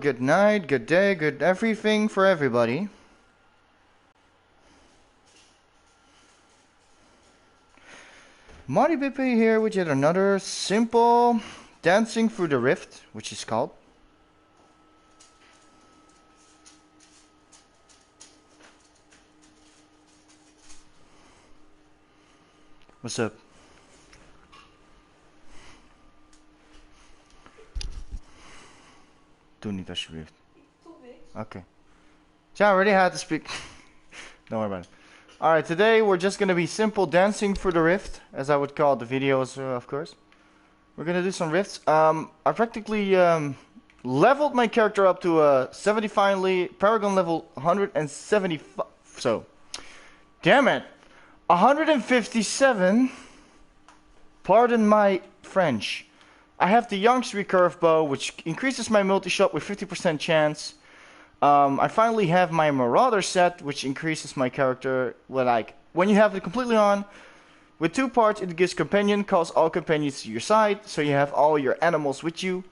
Good night, good day, good everything for everybody. MarleyBP here with yet another simple dancing through the rift, which is called. What's up? Doe niet alsjeblieft. Okay. So I already had to speak. Don't worry about it. Alright, today we're just gonna be simple dancing through the rift, as I would call the videos, of course. We're gonna do some rifts. I practically leveled my character up to a 70 finally, Paragon level 175. So, damn it, 157. Pardon my French. I have the Young's recurve bow, which increases my multi-shot with 50% chance. I finally have my Marauder set, which increases my character. When you have it completely on, with 2 parts, it gives companion, calls all companions to your side, so you have all your animals with you.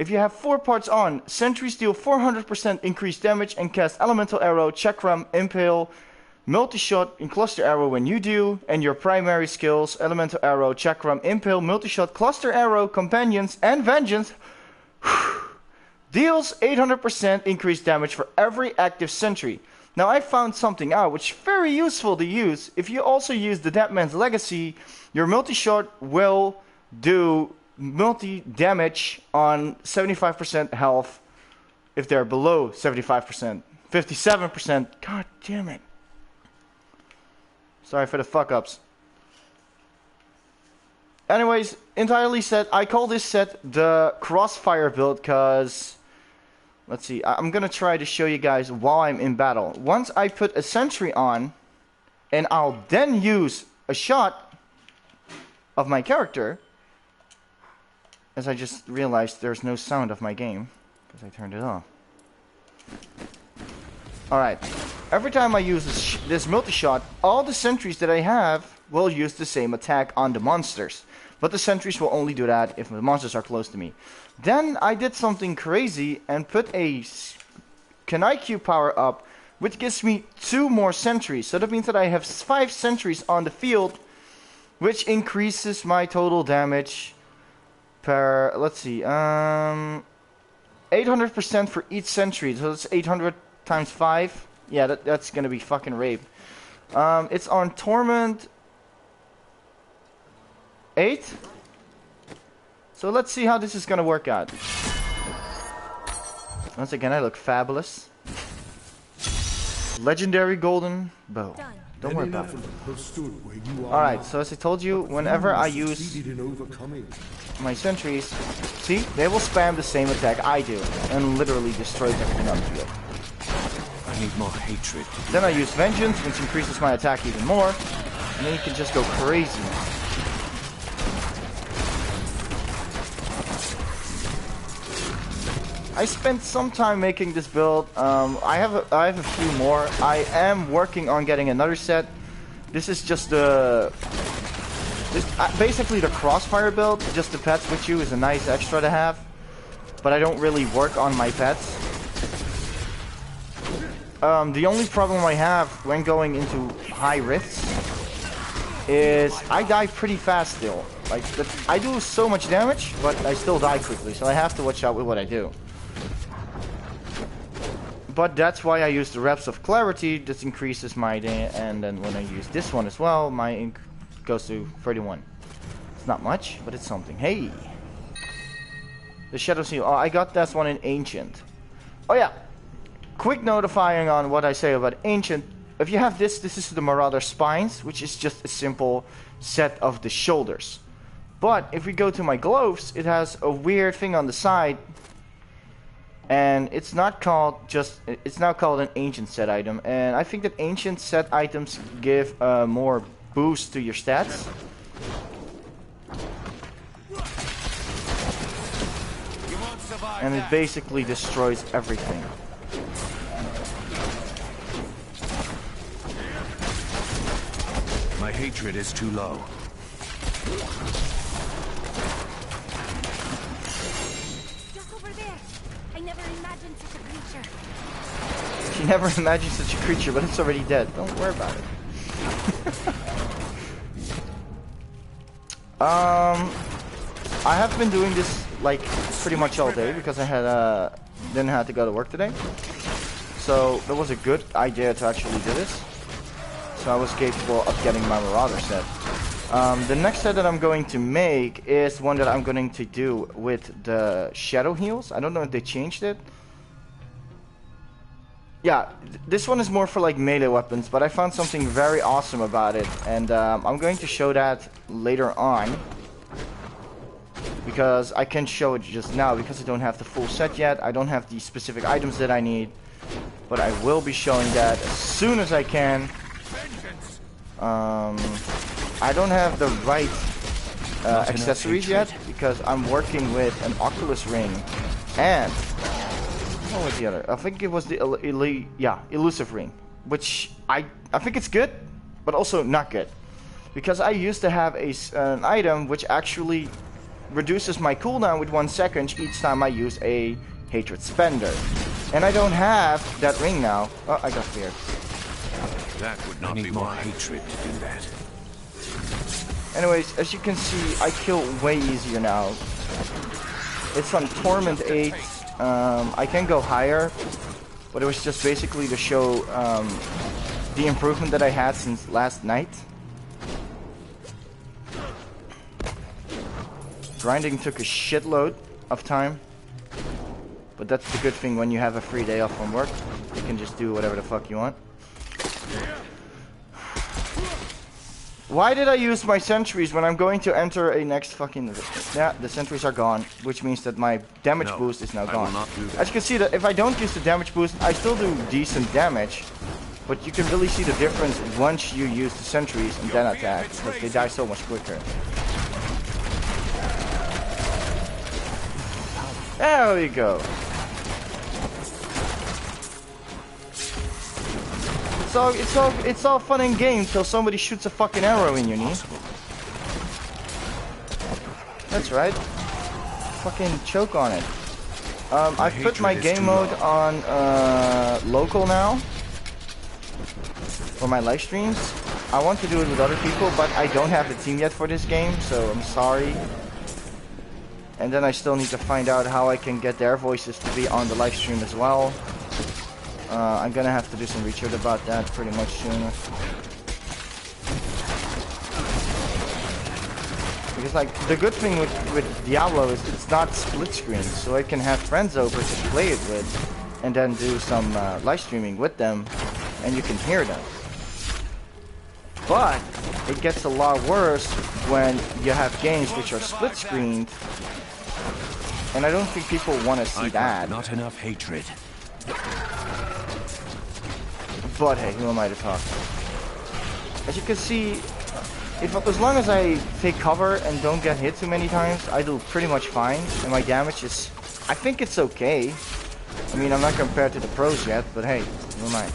If you have 4 parts on, sentries deal 400% increased damage and cast elemental arrow, chakram, impale, multi-shot, and cluster arrow when you do, and your primary skills, elemental arrow, chakram, impale, multi-shot, cluster arrow, companions, and vengeance, deals 800% increased damage for every active sentry. Now I found something out which is very useful to use. If you also use the Deadman's Legacy, your multi-shot will do multi-damage on 75% health if they're below 75%. 57%. God damn it. Sorry for the fuck-ups. Anyways, entirely set. I call this set the Crossfire build because... Let's see. I'm going to try to show you guys while I'm in battle. Once I put a sentry on, and I'll then use a shot of my character, as I just realized there's no sound of my game, because I turned it off. Alright. Every time I use this multi-shot, all the sentries that I have will use the same attack on the monsters. But the sentries will only do that if the monsters are close to me. Then I did something crazy and put a Kanai power up, which gives me 2 more sentries. So that means that I have 5 sentries on the field, which increases my total damage per, let's see, 800% for each sentry. So that's 800 times 5. Yeah, that's gonna be fucking rape. It's on Torment 8. So let's see how this is gonna work out. Once again, I look fabulous. Legendary golden bow. Don't worry about it. Alright, so as I told you, whenever I use my sentries, see, they will spam the same attack I do and literally destroys everything on the field. I need more hatred. Then I use vengeance, which increases my attack even more, and then you can just go crazy. I spent some time making this build. I have a few more. I am working on getting another set. This is just basically the Crossfire build. Just the pets with you is a nice extra to have, but I don't really work on my pets. The only problem I have when going into high rifts is I die pretty fast still. I do so much damage, but I still die quickly, so I have to watch out with what I do. But that's why I use the Reps of Clarity. This increases my day, and then when I use this one as well, my ink goes to 31. It's not much, but it's something. Hey! The Shadow Seal. Oh, I got that one in Ancient. Oh yeah! Quick notifying on what I say about Ancient. If you have this is the Marauder Spines, which is just a simple set of the shoulders. But if we go to my gloves, it has a weird thing on the side. And it's not called it's now called an Ancient set item. And I think that Ancient set items give more boost to your stats. And it basically destroys everything. My hatred is too low. Just over there. I never imagined imagined such a creature. She never imagined such a creature, but it's already dead. Don't worry about it. I have been doing this like pretty much all day because I had didn't have to go to work today. So that was a good idea to actually do this. So I was capable of getting my Marauder set. The next set that I'm going to make is one that I'm going to do with the Shadow Heals. I don't know if they changed it. Yeah, this one is more for like melee weapons, but I found something very awesome about it, and I'm going to show that later on. Because I can't show it just now because I don't have the full set yet. I don't have the specific items that I need, but I will be showing that as soon as I can. I don't have the right accessories yet because I'm working with an Oculus ring and what was the other? I think it was the elusive ring, which I think it's good, but also not good because I used to have an item which actually reduces my cooldown with 1 second each time I use a hatred spender, and I don't have that ring now. Oh, I got feared. That would not be more hatred to do that. Anyways, as you can see, I kill way easier now. It's on Torment 8. I can go higher, but it was just basically to show the improvement that I had since last night. Grinding took a shitload of time, but that's the good thing when you have a free day off from work. You can just do whatever the fuck you want. Why did I use my sentries when I'm going to enter a next fucking... Yeah, the sentries are gone, which means that my damage boost is now gone. As you can see, that if I don't use the damage boost, I still do decent damage. But you can really see the difference once you use the sentries and then attack, because they die so much quicker. There we go. It's all fun and games till somebody shoots a fucking arrow in your knee. That's right. Fucking choke on it. I've put my game mode on local now for my live streams. I want to do it with other people, but I don't have the team yet for this game, so I'm sorry. And then I still need to find out how I can get their voices to be on the live stream as well. I'm gonna have to do some research about that pretty much soon. Because like the good thing with Diablo is it's not split screen, so I can have friends over to play it with, and then do some live streaming with them, and you can hear them. But it gets a lot worse when you have games which are split screened, and I don't think people want to see that. Not enough hatred. But hey, who am I to talk? As you can see, as long as I take cover and don't get hit too many times, I do pretty much fine, and my damage is, I think it's okay. I mean, I'm not compared to the pros yet, but hey, who am I?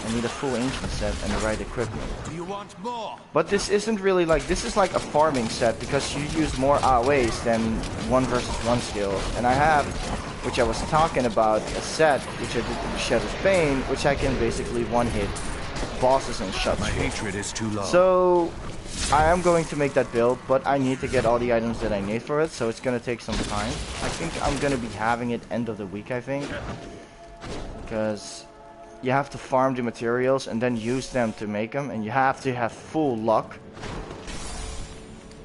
I need a full ancient set and the right equipment. Do you want more? But this isn't really like, this is like a farming set because you use more AOEs than 1 versus 1 skills. And I have, which I was talking about, a set which I did with Shadow's Bane, which I can basically one-hit bosses and shots. My hatred is too low. So I am going to make that build, but I need to get all the items that I need for it, so it's going to take some time. I think I'm going to be having it end of the week, I think. Because you have to farm the materials and then use them to make them, and you have to have full luck.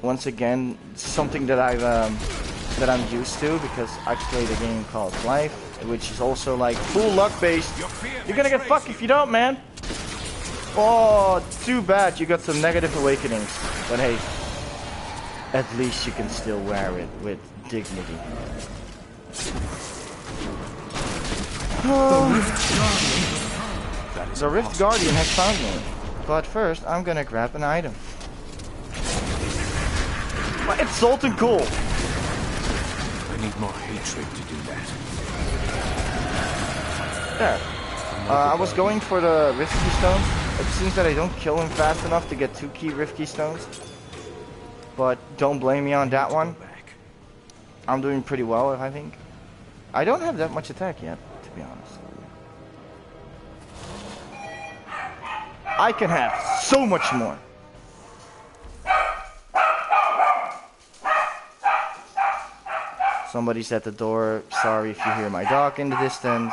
Once again, something that I'm used to because I played a game called Life, which is also like full luck based. You're gonna get fucked if you don't, man. Oh, too bad you got some negative awakenings. But hey, at least you can still wear it with dignity. The Rift Guardian has found me. But first, I'm gonna grab an item. It's Salt and Cool. I need more hatred to do that. There. I was going for the Rift Keystones. It seems that I don't kill him fast enough to get 2 key Rift Keystones. But don't blame me on that one. I'm doing pretty well, I think. I don't have that much attack yet, to be honest. I can have so much more. Somebody's at the door. Sorry if you hear my dog in the distance.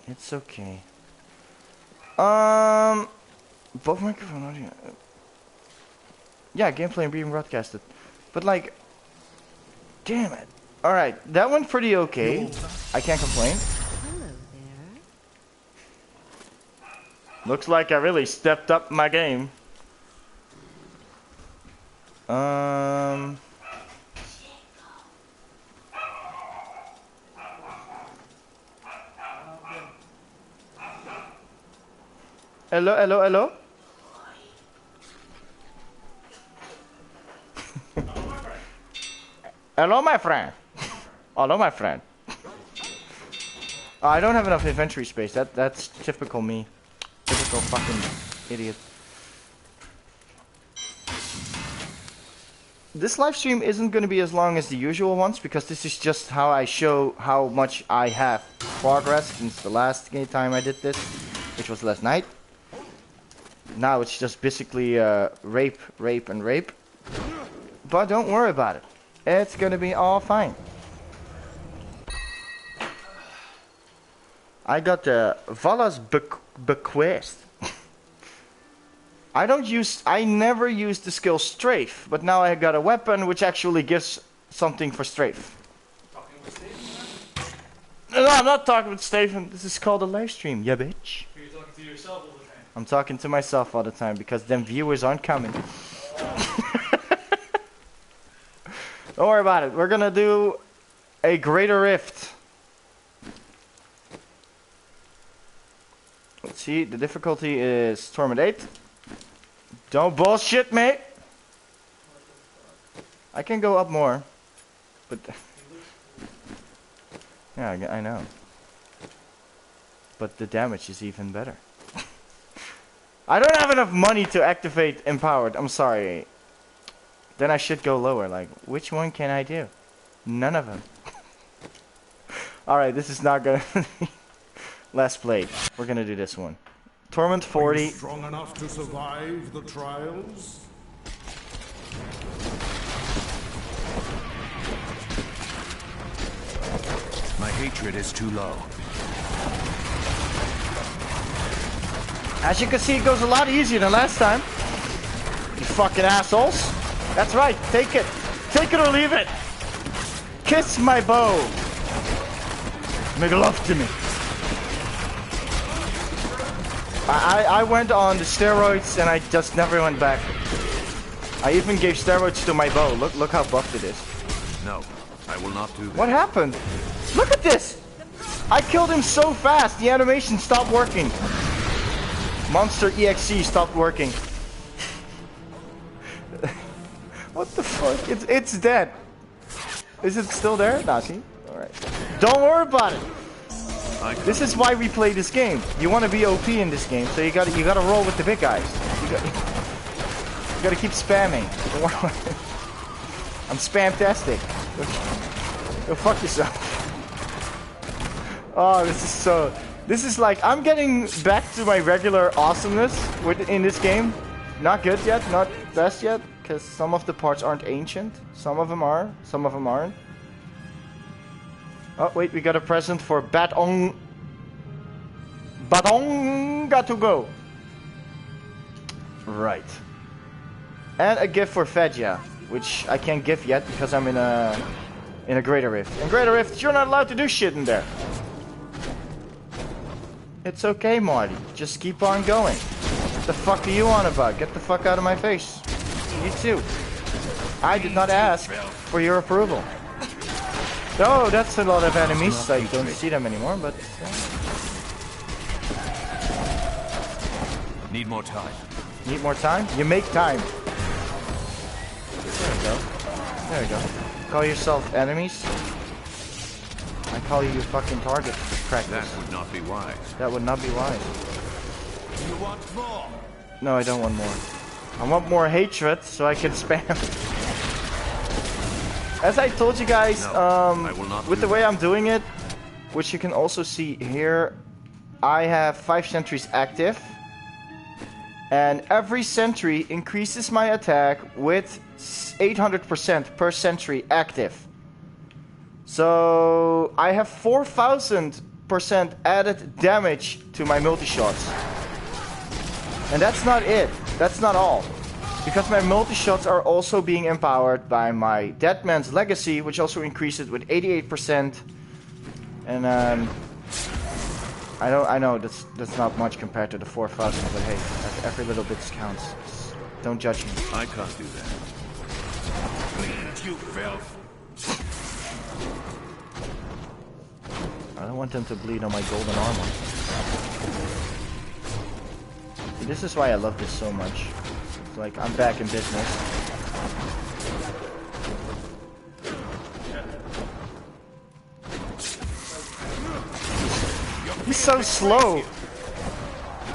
It's okay. Both microphone audio. Yeah, gameplay and being broadcasted. But like, damn it. Alright, that went pretty okay. I can't complain. Hello there. Looks like I really stepped up my game. Hello, hello, hello. Hello, my friend. Hello, my friend. I don't have enough inventory space. That's typical me. Typical fucking idiot. This live stream isn't going to be as long as the usual ones because this is just how I show how much I have progressed since the last time I did this, which was last night. Now it's just basically rape, rape, and rape. But don't worry about it. It's gonna be all fine. I got the Vala's bequest. I never used the skill strafe, but now I got a weapon which actually gives something for strafe. Talking with Stephen? No, I'm not talking with Stephen. This is called a live stream, yeah bitch. You're talking to yourself all the time. I'm talking to myself all the time because them viewers aren't coming. Don't worry about it. We're gonna do a greater rift. Let's see, the difficulty is Torment 8. Don't bullshit, mate. I can go up more, but yeah, I know. But the damage is even better. I don't have enough money to activate Empowered. I'm sorry. Then I should go lower. Like, which one can I do? None of them. Alright, this is not gonna be last played. We're gonna do this one. Torment 40. Are you strong enough to survive the trials? My hatred is too low. As you can see, it goes a lot easier than last time. You fucking assholes. That's right, take it. Take it or leave it. Kiss my bow. Make love to me. I went on the steroids and I just never went back. I even gave steroids to my bow. Look how buffed it is. No, I will not do that. What happened? Look at this! I killed him so fast, the animation stopped working. Monster EXE stopped working. What the fuck? It's dead. Is it still there? Nah, see? Alright. Don't worry about it. This is why we play this game. You want to be OP in this game, so you gotta roll with the big guys. You gotta keep spamming. I'm spamtastic. Go fuck yourself. Oh, this is like, I'm getting back to my regular awesomeness in this game. Not good yet, not best yet, because some of the parts aren't ancient. Some of them are, some of them aren't. Oh, wait, we got a present for Batong. Batong got to go. Right. And a gift for Fedja, which I can't give yet because I'm in a Greater Rift. In Greater Rift, you're not allowed to do shit in there. It's okay, Marty. Just keep on going. What the fuck are you on about? Get the fuck out of my face. You too. I did not ask for your approval. Oh, that's a lot of enemies. I don't see them anymore, but... Need more time. Need more time? You make time. There we go. There we go. Call yourself enemies. I call you fucking target practice. That would not be wise. That would not be wise. You want more? No, I don't want more. I want more hatred so I can spam. As I told you guys, with the way I'm doing it, which you can also see here, I have 5 sentries active. And every sentry increases my attack with 800% per sentry active. So I have 4,000% added damage to my multi-shots. And that's not it. That's not all. Because my multi-shots are also being empowered by my Dead Man's Legacy, which also increases with 88%. And I know that's not much compared to the 4,000, but hey, every little bit counts. Don't judge me. I can't do that. Bleed, you filth! I don't want them to bleed on my golden armor. This is why I love this so much. It's like I'm back in business. He's so slow,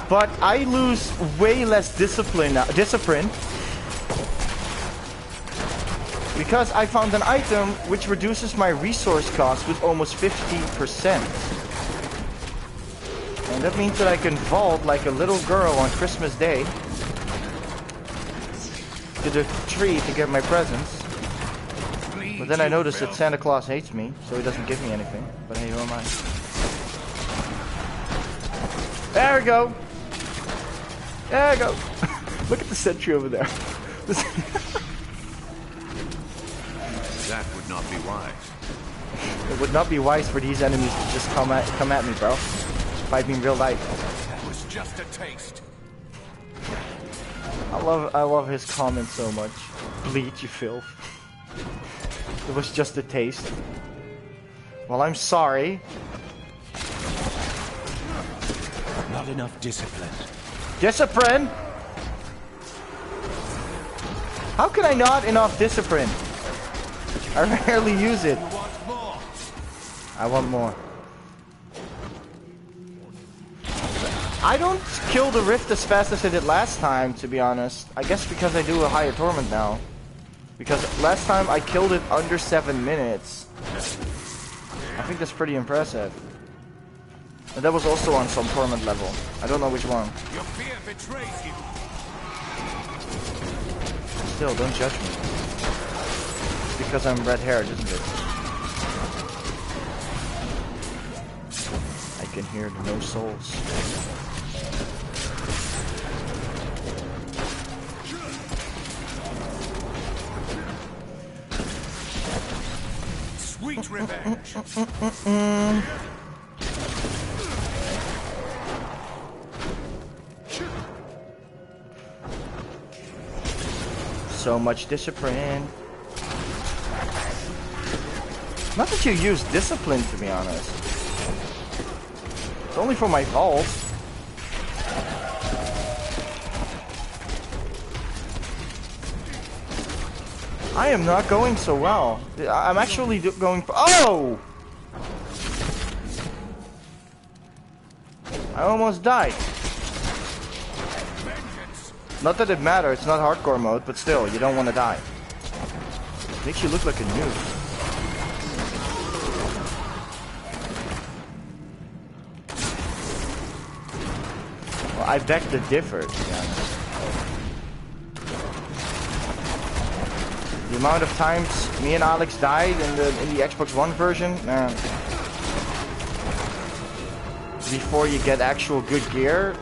but I lose way less discipline now. Because I found an item which reduces my resource cost with almost 50%. And that means that I can vault like a little girl on Christmas Day to the tree to get my presents. But then I noticed that Santa Claus hates me, so he doesn't give me anything. But hey, who am I? There we go. There we go. Look at the sentry over there. That would not be wise. It would not be wise for these enemies to just come at me, bro. Fight me in real life. That was just a taste. I love his comment so much. Bleed, you filth. It was just a taste. Well, I'm sorry. Not enough discipline. Discipline? How can I not enough discipline? I rarely use it. I want more. I don't kill the rift as fast as I did last time, to be honest. I guess because I do a higher torment now. Because last time I killed it under 7 minutes. I think that's pretty impressive. And that was also on some torment level. I don't know which one. Your fear betrays you. Still, don't judge me. It's because I'm red-haired, isn't it? I can hear the no souls. Sweet revenge. So much discipline. Not that you use discipline, to be honest. It's only for my vault. I am not going so well. I'm actually going for— oh! I almost died. Not that it matters, it's not hardcore mode, but still, you don't want to die. Makes you look like a noob. Well, I beg to differ, to be honest. The amount of times me and Alex died in the Xbox One version, man. Before you get actual good gear,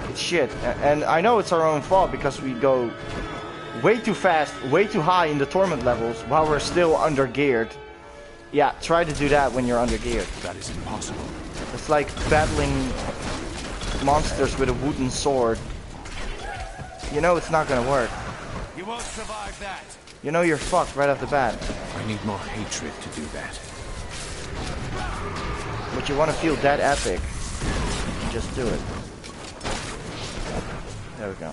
it's shit. And I know it's our own fault because we go way too fast, way too high in the torment levels while we're still under geared. Yeah, try to do that when you're under geared. That is impossible. It's like battling monsters with a wooden sword. You know it's not gonna work. You won't survive that. You know you're fucked right off the bat. I need more hatred to do that. But you want to feel that epic, just do it. There we go.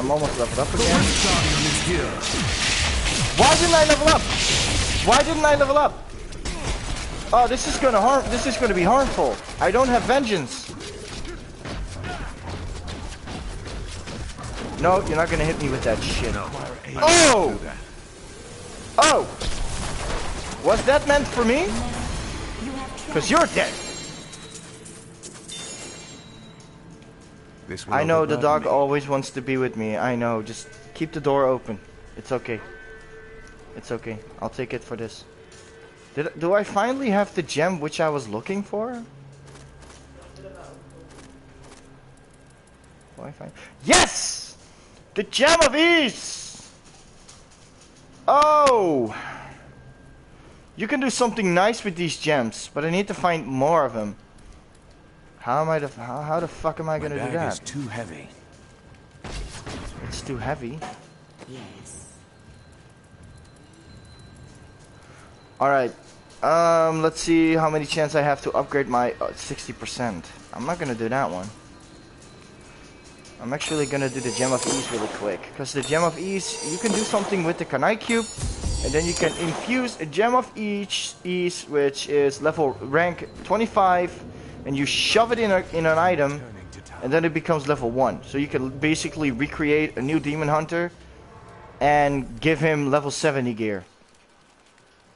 I'm almost leveled up again. Why didn't I level up? Why didn't I level up? Oh, this is gonna be harmful. I don't have vengeance. No, you're not gonna hit me with that shit. Oh! Oh! Was that meant for me? Because you're dead. I know the dog always wants to be with me. I know. Just keep the door open. It's okay. It's okay. I'll take it for this. Do I finally have the gem which I was looking for? Do I find? Yes! The gem of ease! Oh! You can do something nice with these gems, but I need to find more of them. How the fuck am I gonna do that? It's too heavy. It's too heavy. Yes. Alright. Let's see how many chance I have to upgrade my 60%. I'm not gonna do that one. I'm actually gonna do the Gem of Ease really quick. Because the Gem of Ease, you can do something with the Kanai Cube. And then you can infuse a Gem of Ease, which is level rank 25. And you shove it in an item. And then it becomes level 1. So you can basically recreate a new Demon Hunter. And give him level 70 gear.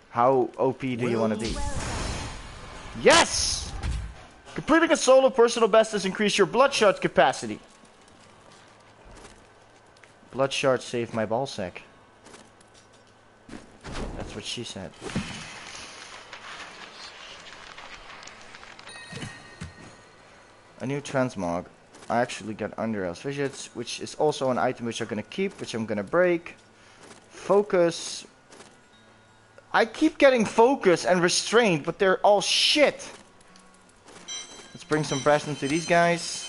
How OP do you want to be? Yes! Completing a solo personal best has increased your blood shard capacity. Blood shards save my ballsack. That's what she said. A new transmog. I actually got Underel's Visits, which is also an item which I'm gonna keep, which I'm gonna break. Focus. I keep getting focus and restraint, but they're all shit. Let's bring some brass into these guys.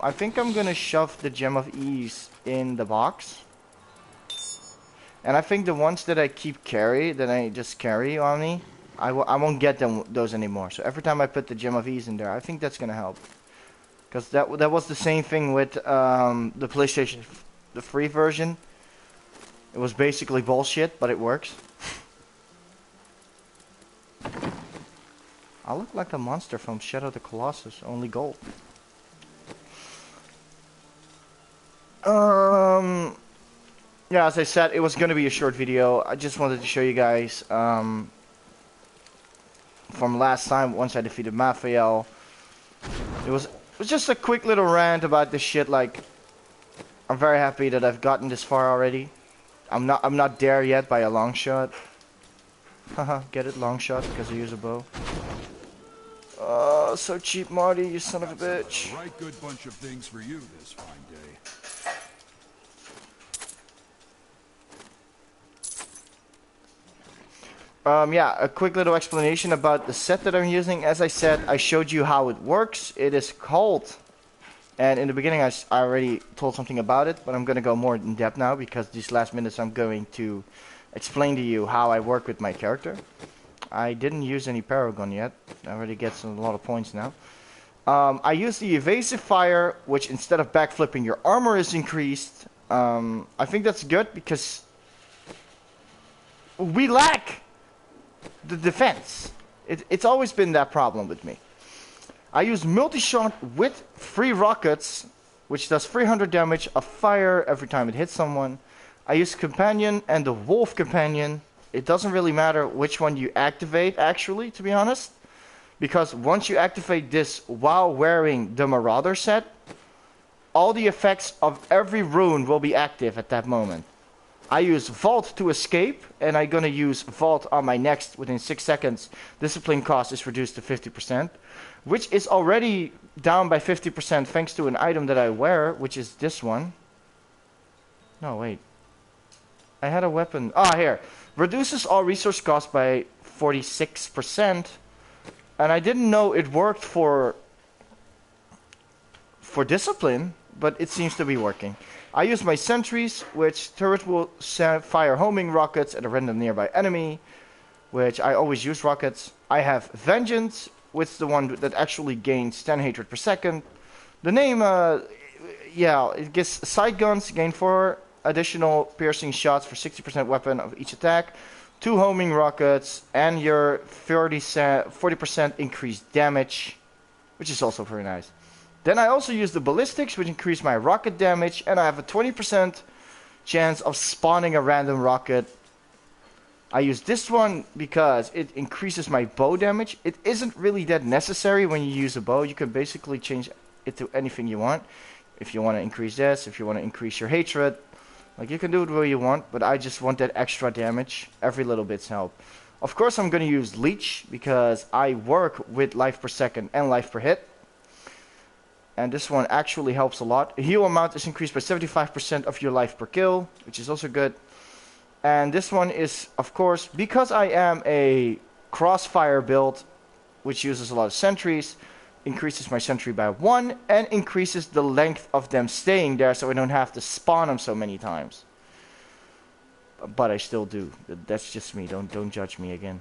I think I'm gonna shove the Gem of Ease in the box. And I think the ones that I just carry on me, I won't get those anymore. So every time I put the Gem of Ease in there, I think that's gonna help. Because that was the same thing with the PlayStation, the free version. It was basically bullshit, but it works. I look like the monster from Shadow of the Colossus, only gold. Yeah, as I said, it was going to be a short video. I just wanted to show you guys from last time, once I defeated Raphael. It was just a quick little rant about this shit. Like, I'm very happy that I've gotten this far already. I'm not there yet by a long shot. Haha, get it? Long shot because I use a bow. Oh, so cheap, Marty, you son of a bitch. Right good bunch of things for you this fine day. Yeah, a quick little explanation about the set that I'm using. As I said, I showed you how it works. It is called, and in the beginning I already told something about it, but I'm going to go more in depth now because these last minutes I'm going to explain to you how I work with my character. I didn't use any Paragon yet. I already get a lot of points now. I use the evasive fire, which instead of backflipping your armor is increased. I think that's good because we lack the defense. It's always been that problem with me. I use multi-shot with 3 rockets, which does 300 damage of fire every time it hits someone. I use Companion and the Wolf Companion. It doesn't really matter which one you activate, actually, to be honest. Because once you activate this while wearing the Marauder set, all the effects of every rune will be active at that moment. I use Vault to escape, and I'm gonna use Vault on my next within 6 seconds. Discipline cost is reduced to 50%, which is already down by 50% thanks to an item that I wear, which is this one. No, wait. I had a weapon. Ah, here. Reduces all resource cost by 46%. And I didn't know it worked for discipline, but it seems to be working. I use my sentries, which turret will fire homing rockets at a random nearby enemy, which I always use rockets. I have Vengeance, which is the one that actually gains 10 hatred per second. The name, yeah, it gets sight guns, gain 4 additional piercing shots for 60% weapon of each attack, 2 homing rockets, and your 40% increased damage, which is also very nice. Then I also use the ballistics, which increase my rocket damage, and I have a 20% chance of spawning a random rocket. I use this one because it increases my bow damage. It isn't really that necessary when you use a bow. You can basically change it to anything you want. If you want to increase this, if you want to increase your hatred, like you can do it where you want, but I just want that extra damage. Every little bit's help. Of course I'm going to use leech because I work with life per second and life per hit. And this one actually helps a lot. Heal amount is increased by 75% of your life per kill, which is also good. And this one is, of course, because I am a crossfire build, which uses a lot of sentries, increases my sentry by 1 and increases the length of them staying there so I don't have to spawn them so many times. But I still do. That's just me. Don't judge me again.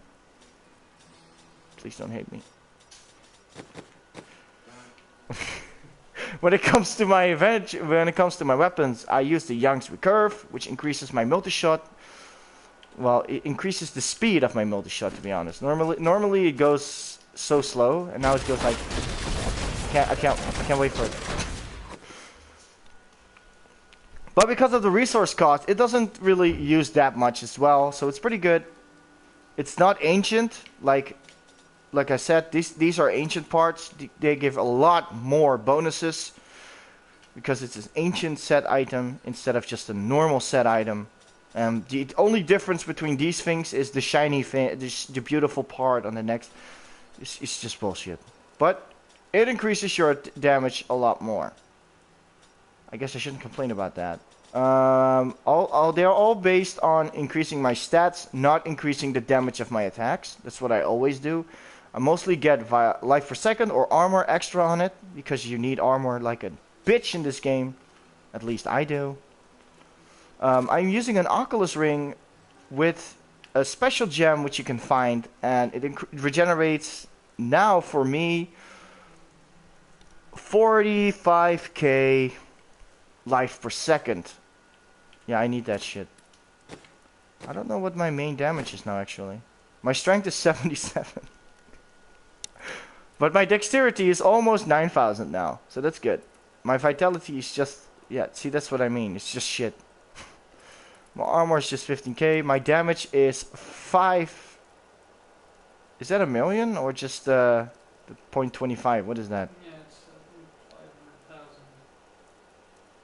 Please don't hate me. When it comes to my weapons, I use the Young's Recurve, which increases my multi-shot. Well, it increases the speed of my multi-shot, to be honest. Normally it goes so slow, and now it goes like I can't wait for it. But because of the resource cost, it doesn't really use that much as well, so it's pretty good. It's not ancient, like I said, these are ancient parts. They give a lot more bonuses because it's an ancient set item instead of just a normal set item. The only difference between these things is the shiny thing, the beautiful part on the next. It's just bullshit. But it increases your damage a lot more. I guess I shouldn't complain about that. They're all based on increasing my stats, not increasing the damage of my attacks. That's what I always do. I mostly get via life per second or armor extra on it, because you need armor like a bitch in this game. At least I do. I'm using an Oculus ring with a special gem which you can find, and it regenerates now for me 45k life per second. Yeah, I need that shit. I don't know what my main damage is now, actually. My strength is 77. But my dexterity is almost 9,000 now, so that's good. My vitality is just, yeah, see, that's what I mean. It's just shit. My armor is just 15k. My damage is 5. Is that a million or just the 0.25? What is that? Yeah, it's 500,000.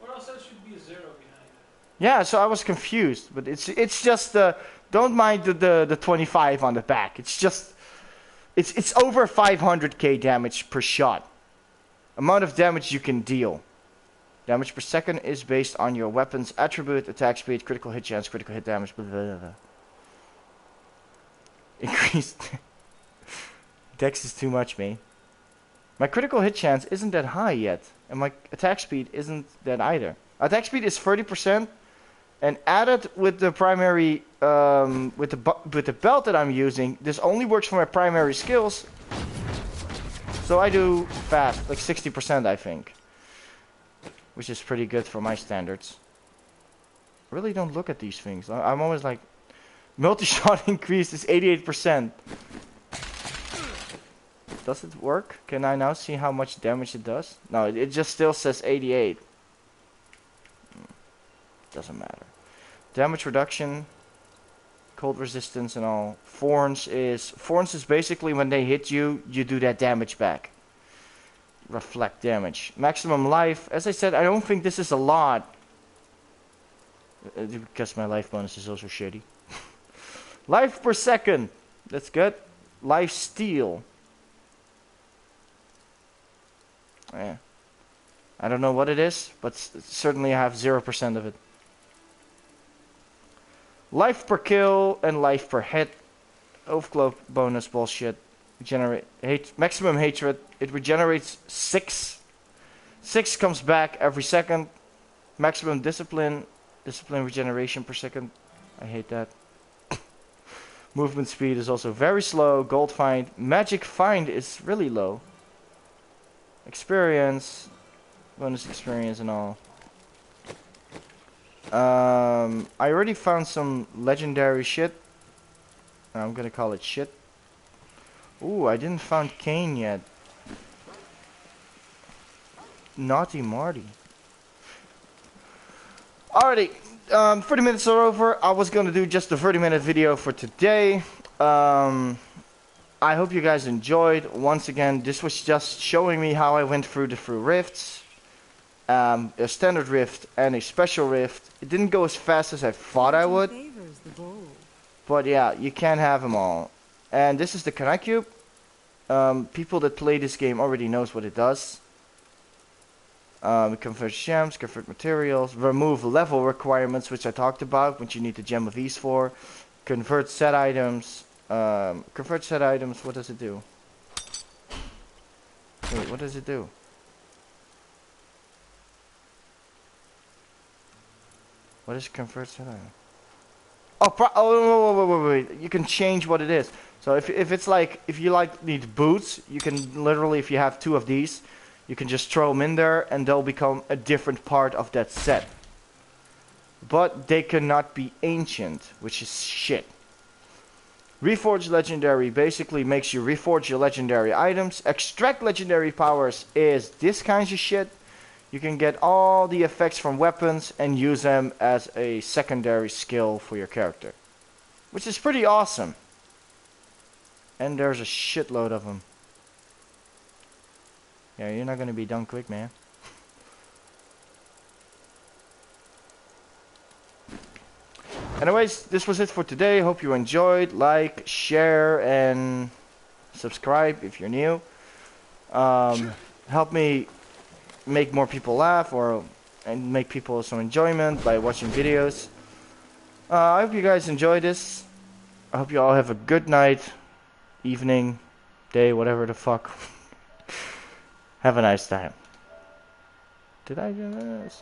Or else there should be a 0 behind it. Yeah, so I was confused, but it's just don't mind the 25 on the back. It's just it's over 500k damage per shot. Amount of damage you can deal. Damage per second is based on your weapon's attribute, attack speed, critical hit chance, critical hit damage, blah, blah, blah. Increased. Dex is too much, man. My critical hit chance isn't that high yet, and my attack speed isn't that either. Attack speed is 30%, and added with the primary, with the belt that I'm using, this only works for my primary skills. So I do fast, like 60%, I think. Which is pretty good for my standards. I really don't look at these things. I'm always like, multi-shot increase is 88%. Does it work? Can I now see how much damage it does? No, it just still says 88. Doesn't matter. Damage reduction, cold resistance and all. Thorns is basically when they hit you, you do that damage back. Reflect damage. Maximum life. As I said, I don't think this is a lot. Because my life bonus is also shitty. Life per second. That's good. Life steal. Yeah. I don't know what it is, but certainly I have 0% of it. Life per kill and life per hit. Overcloak bonus bullshit. Generate maximum hatred. It regenerates 6. 6 comes back every second. Maximum discipline. Discipline regeneration per second. I hate that. Movement speed is also very slow. Gold find. Magic find is really low. Experience. bonus experience and all. I already found some legendary shit. I'm gonna call it shit. Ooh, I didn't find Kane yet. Naughty Marty. Alrighty, 30 minutes are over. I was gonna do just a 30-minute video for today. I hope you guys enjoyed. Once again, this was just showing me how I went through the rifts. A standard rift and a special rift. It didn't go as fast as I thought I would. But yeah, you can't have them all. And this is the Kanai Cube. People that play this game already knows what it does. Convert gems, convert materials, remove level requirements, which I talked about, which you need the Gem of Ease for. Convert set items. Convert set items, what does it do? Wait, what does it do? What is convert set item? Oh, wait. You can change what it is. So if it's like, if you need boots, you can literally, if you have 2 of these, you can just throw them in there and they'll become a different part of that set. But they cannot be ancient, which is shit. Reforge legendary basically makes you reforge your legendary items. Extract legendary powers is this kind of shit. You can get all the effects from weapons and use them as a secondary skill for your character. Which is pretty awesome. And there's a shitload of them. Yeah, you're not gonna be done quick, man. Anyways, this was it for today. Hope you enjoyed. Like, share, and subscribe if you're new. Help me make more people laugh and make people some enjoyment by watching videos. I hope you guys enjoy this. I hope you all have a good night, evening, day, whatever the fuck. Have a nice time. Did I do that?